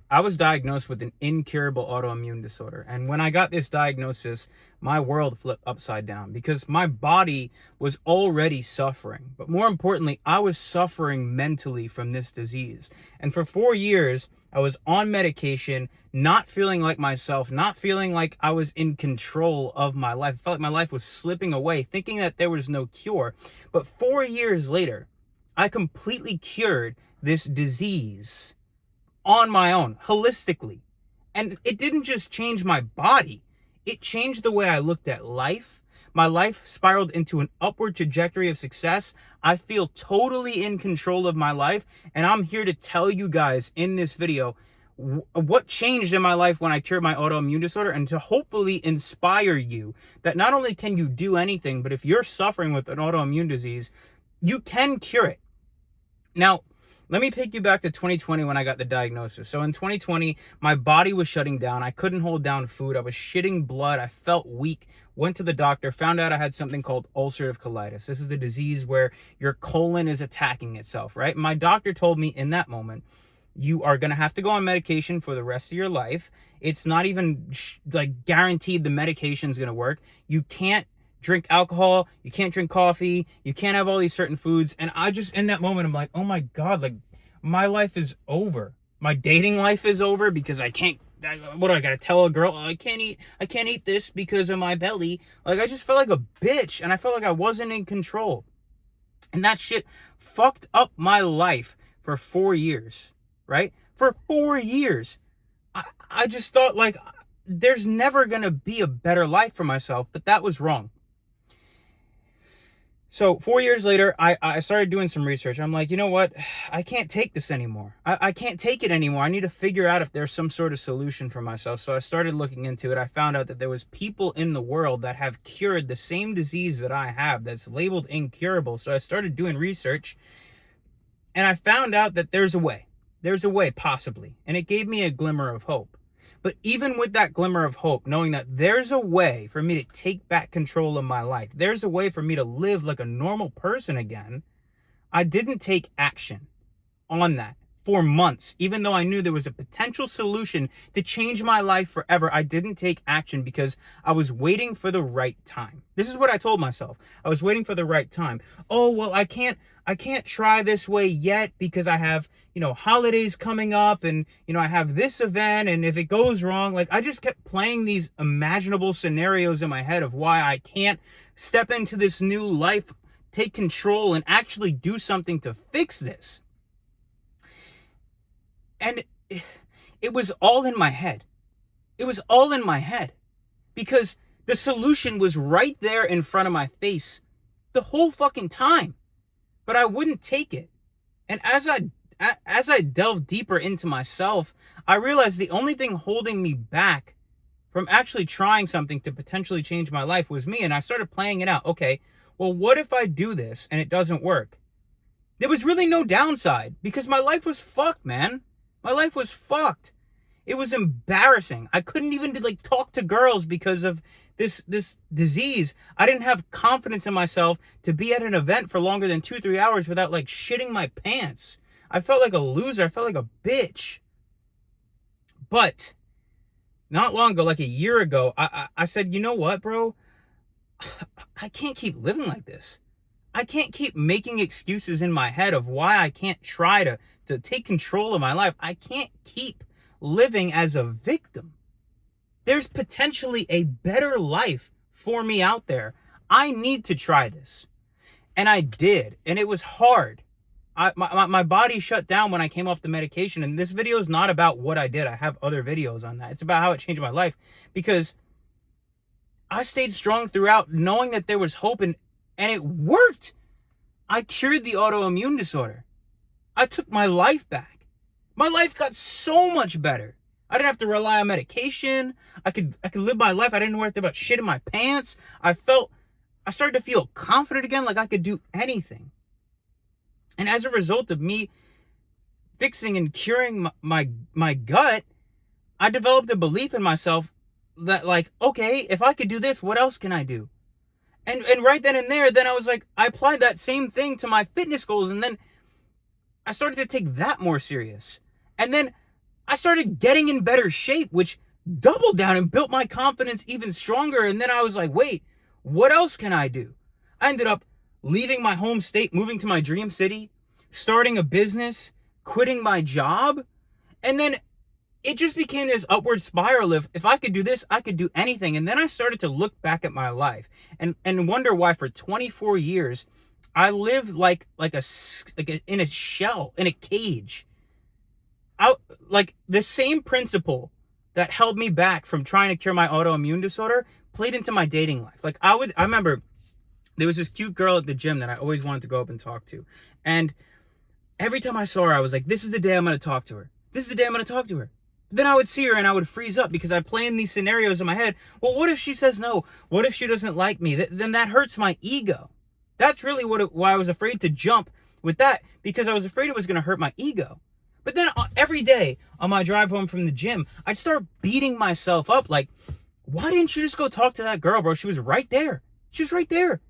I was diagnosed with an incurable autoimmune disorder. And when I got this diagnosis, my world flipped upside down because my body was already suffering. But more importantly, I was suffering mentally from this disease. And for 4 years, I was on medication, not feeling like myself, not feeling like I was in control of my life. I felt like my life was slipping away, thinking that there was no cure. But 4 years later, I completely cured this disease on my own, holistically. And it didn't just change my body, it changed the way I looked at life. My life spiraled into an upward trajectory of success. I feel totally in control of my life. And I'm here to tell you guys in this video what changed in my life when I cured my autoimmune disorder, and to hopefully inspire you that not only can you do anything, but if you're suffering with an autoimmune disease, you can cure it. Now, let me take you back to 2020 when I got the diagnosis. So in 2020, my body was shutting down. I couldn't hold down food. I was shitting blood. I felt weak. Went to the doctor, found out I had something called ulcerative colitis. This is the disease where your colon is attacking itself, right? My doctor told me in that moment, you are going to have to go on medication for the rest of your life. It's not even like guaranteed the medication is going to work. You can't drink alcohol, you can't drink coffee, you can't have all these certain foods. And I just, in that moment, I'm like, oh my God, like my life is over. My dating life is over because I can't, what do I gotta tell a girl? Oh, I can't eat this because of my belly. Like I just felt like a bitch, and I felt like I wasn't in control. And that shit fucked up my life for 4 years, right? For 4 years. I just thought like there's never gonna be a better life for myself, but that was wrong. So 4 years later, I started doing some research. I'm like, you know what? I can't take this anymore. I can't take it anymore. I need to figure out if there's some sort of solution for myself. So I started looking into it. I found out that there was people in the world that have cured the same disease that I have that's labeled incurable. So I started doing research, and I found out that there's a way. There's a way, possibly. And it gave me a glimmer of hope. But even with that glimmer of hope, knowing that there's a way for me to take back control of my life, there's a way for me to live like a normal person again, I didn't take action on that for months. Even though I knew there was a potential solution to change my life forever, I didn't take action because I was waiting for the right time. This is what I told myself. I was waiting for the right time. Oh, well, I can't try this way yet because I have, holidays coming up, and, I have this event, and if it goes wrong, like I just kept playing these imaginable scenarios in my head of why I can't step into this new life, take control, and actually do something to fix this. And it was all in my head. It was all in my head because the solution was right there in front of my face the whole fucking time, but I wouldn't take it. And as I delved deeper into myself, I realized the only thing holding me back from actually trying something to potentially change my life was me. And I started playing it out. Okay, well, what if I do this and it doesn't work? There was really no downside because my life was fucked, man. My life was fucked. It was embarrassing. I couldn't even talk to girls because of this disease. I didn't have confidence in myself to be at an event for longer than 2-3 hours without shitting my pants. I felt like a loser. I felt like a bitch. But not long ago, like a year ago, I said, you know what, bro? I can't keep living like this. I can't keep making excuses in my head of why I can't try to take control of my life. I can't keep living as a victim. There's potentially a better life for me out there. I need to try this. And I did. And it was hard. My body shut down when I came off the medication. And this video is not about what I did. I have other videos on that. It's about how it changed my life. Because I stayed strong throughout, knowing that there was hope, and it worked. I cured the autoimmune disorder. I took my life back. My life got so much better. I didn't have to rely on medication. I could live my life. I didn't worry about shit in my pants. I started to feel confident again, like I could do anything. And as a result of me fixing and curing my gut, I developed a belief in myself that okay, if I could do this, what else can I do? And right then and there, then I was like, I applied that same thing to my fitness goals, and then I started to take that more serious. And then I started getting in better shape, which doubled down and built my confidence even stronger. And then I was like, wait, what else can I do? I ended up leaving my home state, moving to my dream city, starting a business, quitting my job. And then it just became this upward spiral of, if I could do this, I could do anything. And then I started to look back at my life and wonder why for 24 years, I lived like in a shell, in a cage. Out, like the same principle that held me back from trying to cure my autoimmune disorder played into my dating life. Like I remember there was this cute girl at the gym that I always wanted to go up and talk to. And every time I saw her, I was like, this is the day I'm going to talk to her. This is the day I'm going to talk to her. But then I would see her and I would freeze up because I play in these scenarios in my head. Well, what if she says no? What if she doesn't like me? Then that hurts my ego. That's really why I was afraid to jump with that, because I was afraid it was going to hurt my ego. But then every day on my drive home from the gym, I'd start beating myself up like, why didn't you just go talk to that girl, bro? She was right there. She was right there.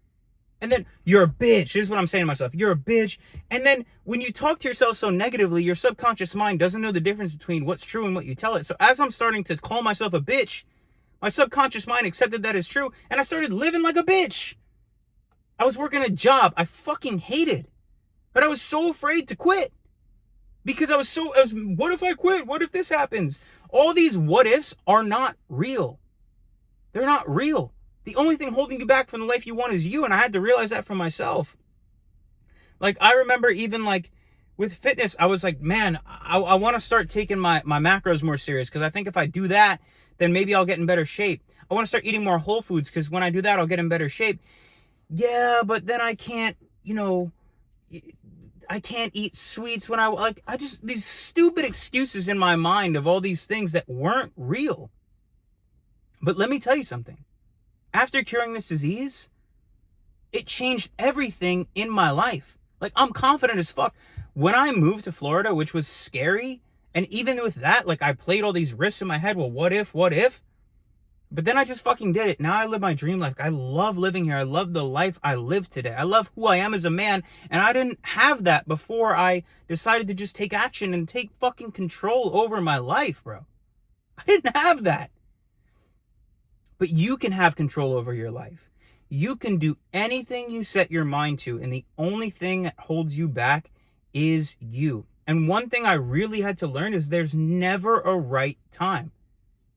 And then, you're a bitch. This is what I'm saying to myself. You're a bitch. And then when you talk to yourself so negatively, your subconscious mind doesn't know the difference between what's true and what you tell it. So as I'm starting to call myself a bitch, my subconscious mind accepted that as true, and I started living like a bitch. I was working a job I fucking hated, but I was so afraid to quit. Because I was what if I quit? What if this happens? All these what ifs are not real. They're not real. The only thing holding you back from the life you want is you, and I had to realize that for myself. Like, I remember even like with fitness, I was like, man, I want to start taking my macros more serious, because I think if I do that, then maybe I'll get in better shape. I want to start eating more whole foods, because when I do that, I'll get in better shape. Yeah, but then I can't, I can't eat sweets when I just, these stupid excuses in my mind of all these things that weren't real. But let me tell you something. After curing this disease, it changed everything in my life. Like, I'm confident as fuck. When I moved to Florida, which was scary, and even with that, like, I played all these risks in my head. Well, what if? But then I just fucking did it. Now I live my dream life. I love living here. I love the life I live today. I love who I am as a man. And I didn't have that before I decided to just take action and take fucking control over my life, bro. I didn't have that. But you can have control over your life. You can do anything you set your mind to. And the only thing that holds you back is you. And one thing I really had to learn is there's never a right time.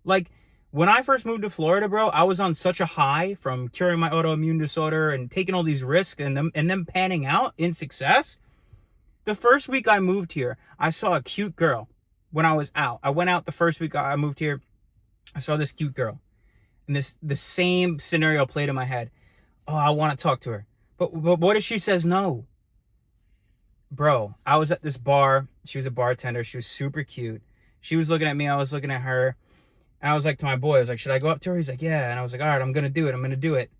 Like, when I first moved to Florida, bro, I was on such a high from curing my autoimmune disorder and taking all these risks and them panning out in success. The first week I moved here, I saw a cute girl when I was out. I went out the first week I moved here. I saw this cute girl. And the same scenario played in my head. Oh, I want to talk to her. But what if she says no? Bro, I was at this bar. She was a bartender. She was super cute. She was looking at me. I was looking at her. And I was like to my boy, I was like, should I go up to her? He's like, yeah. And I was like, all right, I'm going to do it.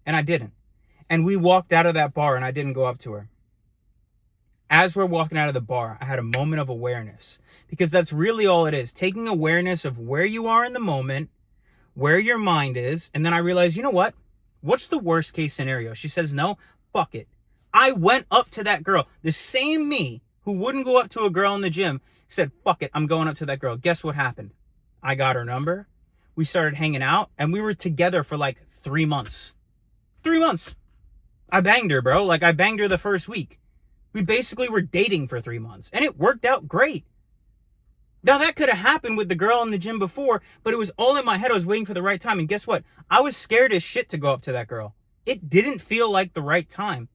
And I didn't. And we walked out of that bar and I didn't go up to her. As we're walking out of the bar, I had a moment of awareness, because that's really all it is. Taking awareness of where you are in the moment, where your mind is. And then I realized, you know what? What's the worst case scenario? She says no, fuck it. I went up to that girl. The same me who wouldn't go up to a girl in the gym said, fuck it, I'm going up to that girl. Guess what happened? I got her number. We started hanging out and we were together for like 3 months. 3 months. I banged her, bro. Like, I banged her the first week. We basically were dating for 3 months and it worked out great. Now, that could have happened with the girl in the gym before, but it was all in my head. I was waiting for the right time. And guess what? I was scared as shit to go up to that girl. It didn't feel like the right time,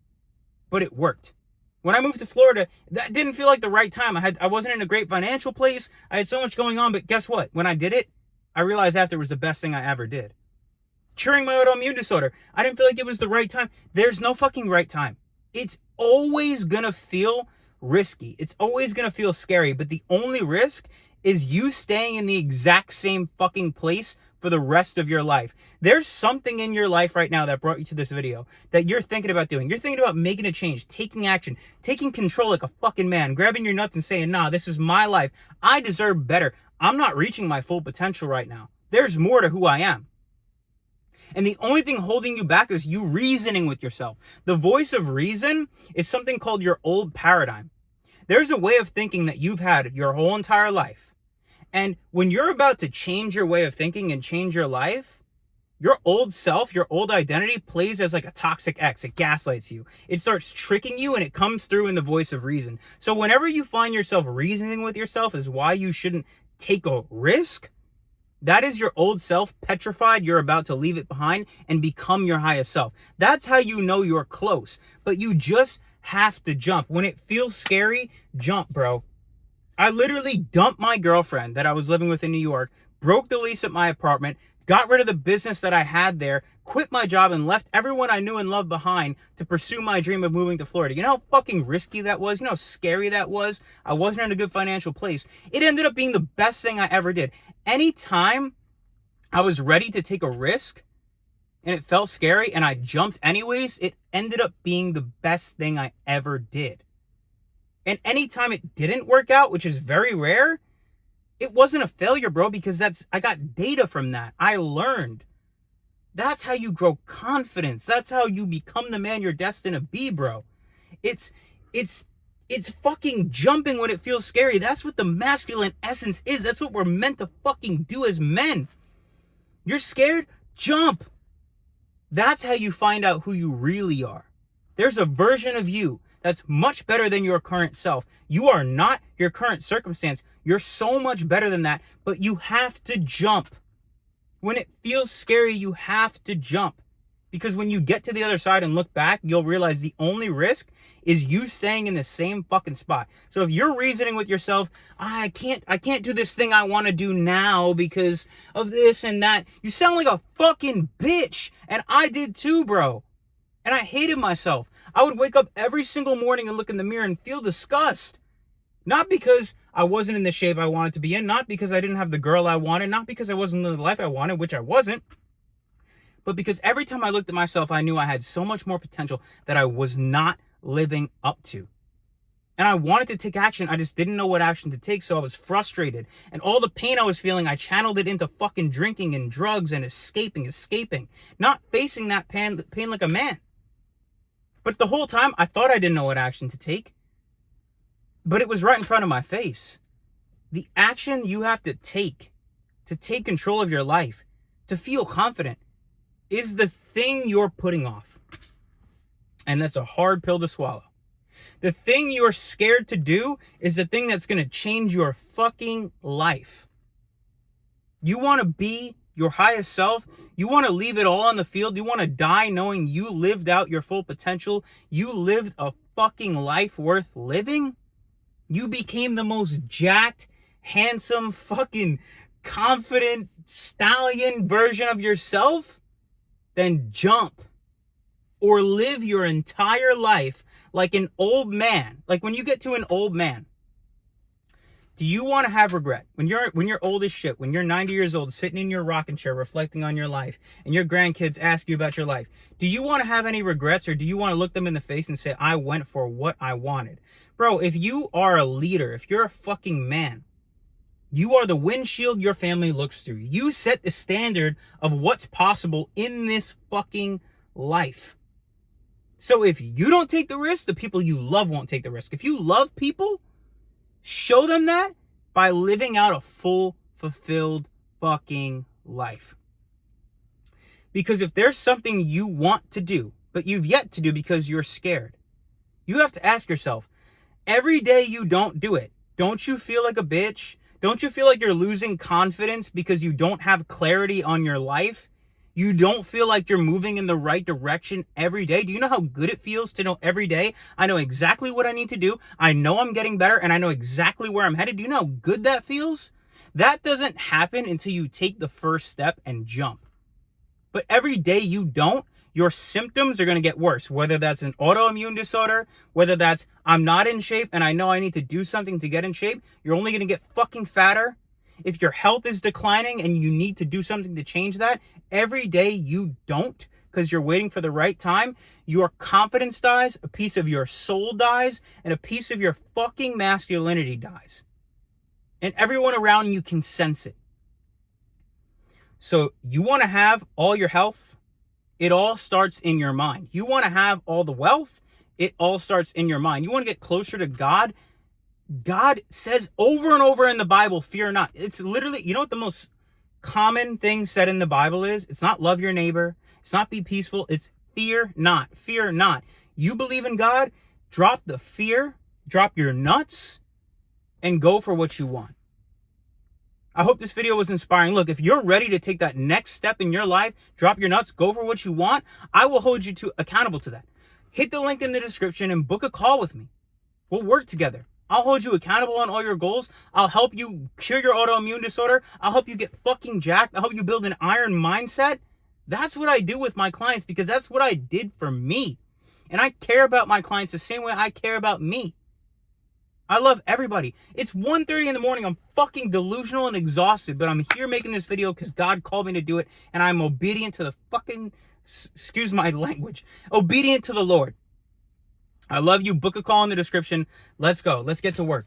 but it worked. When I moved to Florida, that didn't feel like the right time. I wasn't in a great financial place. I had so much going on, but guess what? When I did it, I realized after it was the best thing I ever did. Curing my autoimmune disorder, I didn't feel like it was the right time. There's no fucking right time. It's always gonna feel risky. It's always gonna feel scary, but the only risk is you staying in the exact same fucking place for the rest of your life. There's something in your life right now that brought you to this video that you're thinking about doing. You're thinking about making a change, taking action, taking control like a fucking man, grabbing your nuts and saying, nah, this is my life. I deserve better. I'm not reaching my full potential right now. There's more to who I am. And the only thing holding you back is you reasoning with yourself. The voice of reason is something called your old paradigm. There's a way of thinking that you've had your whole entire life. And when you're about to change your way of thinking and change your life, your old self, your old identity plays as like a toxic ex. It gaslights you. It starts tricking you, and it comes through in the voice of reason. So whenever you find yourself reasoning with yourself is why you shouldn't take a risk, that is your old self petrified. You're about to leave it behind and become your highest self. That's how you know you're close. But you just have to jump. When it feels scary, jump, bro. I literally dumped my girlfriend that I was living with in New York, broke the lease at my apartment, got rid of the business that I had there, quit my job, and left everyone I knew and loved behind to pursue my dream of moving to Florida. You know how fucking risky that was? You know how scary that was? I wasn't in a good financial place. It ended up being the best thing I ever did. Anytime I was ready to take a risk and it felt scary and I jumped anyways, it ended up being the best thing I ever did. And anytime it didn't work out, which is very rare, it wasn't a failure, bro, because I got data from that. I learned. That's how you grow confidence. That's how you become the man you're destined to be, bro. It's fucking jumping when it feels scary. That's what the masculine essence is. That's what we're meant to fucking do as men. You're scared? Jump. That's how you find out who you really are. There's a version of you that's much better than your current self. You are not your current circumstance. You're so much better than that, but you have to jump. When it feels scary, you have to jump. Because when you get to the other side and look back, you'll realize the only risk is you staying in the same fucking spot. So if you're reasoning with yourself, I can't do this thing I want to do now because of this and that, you sound like a fucking bitch. And I did too, bro. And I hated myself. I would wake up every single morning and look in the mirror and feel disgust. Not because I wasn't in the shape I wanted to be in, not because I didn't have the girl I wanted, not because I wasn't living the life I wanted, which I wasn't, but because every time I looked at myself, I knew I had so much more potential that I was not living up to. And I wanted to take action. I just didn't know what action to take, so I was frustrated. And all the pain I was feeling, I channeled it into fucking drinking and drugs and escaping, not facing that pain like a man. But the whole time, I thought I didn't know what action to take. But it was right in front of my face. The action you have to take control of your life, to feel confident, is the thing you're putting off. And that's a hard pill to swallow. The thing you're scared to do is the thing that's going to change your fucking life. You want to be your highest self. You want to leave it all on the field. You want to die knowing you lived out your full potential. You lived a fucking life worth living. You became the most jacked, handsome, fucking confident stallion version of yourself. Then jump. Or live your entire life like an old man. Like when you get to an old man, do you want to have regret? When you're old as shit, when you're 90 years old, sitting in your rocking chair, reflecting on your life, and your grandkids ask you about your life, do you want to have any regrets, or do you want to look them in the face and say, I went for what I wanted? Bro, if you are a leader, if you're a fucking man, you are the windshield your family looks through. You set the standard of what's possible in this fucking life. So if you don't take the risk, the people you love won't take the risk. If you love people, show them that by living out a full, fulfilled fucking life. Because if there's something you want to do, but you've yet to do because you're scared, you have to ask yourself, every day you don't do it, don't you feel like a bitch? Don't you feel like you're losing confidence because you don't have clarity on your life? You don't feel like you're moving in the right direction every day? Do you know how good it feels to know every day I know exactly what I need to do? I know I'm getting better and I know exactly where I'm headed. Do you know how good that feels? That doesn't happen until you take the first step and jump. But every day you don't, your symptoms are going to get worse. Whether that's an autoimmune disorder, whether that's I'm not in shape and I know I need to do something to get in shape, you're only going to get fucking fatter. If your health is declining and you need to do something to change that, every day you don't because you're waiting for the right time, your confidence dies, a piece of your soul dies, and a piece of your fucking masculinity dies. And everyone around you can sense it. So you want to have all your health? It all starts in your mind. You want to have all the wealth? It all starts in your mind. You want to get closer to God? God says over and over in the Bible, fear not. It's literally, you know what the most common thing said in the Bible is? It's not love your neighbor. It's not be peaceful. It's fear not. Fear not. You believe in God, drop the fear, drop your nuts, and go for what you want. I hope this video was inspiring. Look, if you're ready to take that next step in your life, drop your nuts, go for what you want, I will hold you accountable to that. Hit the link in the description and book a call with me. We'll work together. I'll hold you accountable on all your goals. I'll help you cure your autoimmune disorder. I'll help you get fucking jacked. I'll help you build an iron mindset. That's what I do with my clients because that's what I did for me. And I care about my clients the same way I care about me. I love everybody. It's 1:30 in the morning. I'm fucking delusional and exhausted, but I'm here making this video because God called me to do it, and I'm obedient to the fucking, excuse my language, obedient to the Lord. I love you. Book a call in the description. Let's go. Let's get to work.